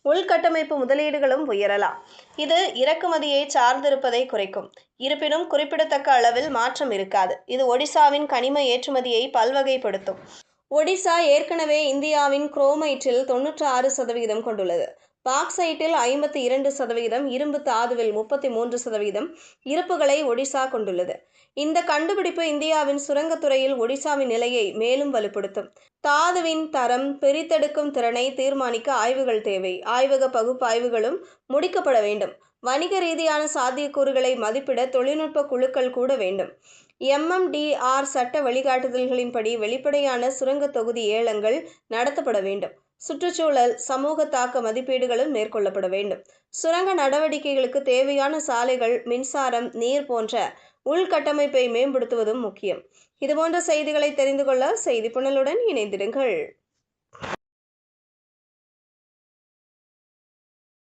உள்கட்டமைப்பு முதலீடுகளும் உயரலாம். இது இறக்குமதியை சார்ந்திருப்பதை குறைக்கும். இருப்பினும் குறிப்பிடத்தக்க அளவில் மாற்றம் இருக்காது. இது ஒடிசாவின் கனிம ஏற்றுமதியை பல்வகைப்படுத்தும். ஒடிசா ஏற்கனவே இந்தியாவின் குரோமைட்டில் 96% கொண்டுள்ளது. பாக்சைட்டில் 52%, இரும்பு தாதுவில் 33% இருப்புகளை ஒடிசா கொண்டுள்ளது. இந்த கண்டுபிடிப்பு இந்தியாவின் சுரங்கத்துறையில் ஒடிசாவின் நிலையை மேலும் வலுப்படுத்தும். தாதுவின் தரம், பிரித்தெடுக்கும் திறனை தீர்மானிக்க ஆய்வுகள் தேவை. ஆய்வக பகுப்பாய்வுகளும் முடிக்கப்பட வேண்டும். வணிக ரீதியான சாத்தியக்கூறுகளை மதிப்பிட தொழில்நுட்ப குழுக்கள் கூட வேண்டும். MMDR சட்ட வழிகாட்டுதல்களின்படி வெளிப்படையான சுரங்க தொகுதி ஏலங்கள் நடத்தப்பட வேண்டும். சுற்றுச்சூழல், சமூக தாக்க மதிப்பீடுகளும் மேற்கொள்ளப்பட வேண்டும். சுரங்க நடவடிக்கைகளுக்கு தேவையான சாலைகள், மின்சாரம், நீர் போன்ற உள்கட்டமைப்பை மேம்படுத்துவதும் முக்கியம். இதுபோன்ற செய்திகளை தெரிந்து கொள்ள செய்தி புனலுடன் இணைந்திருங்கள்.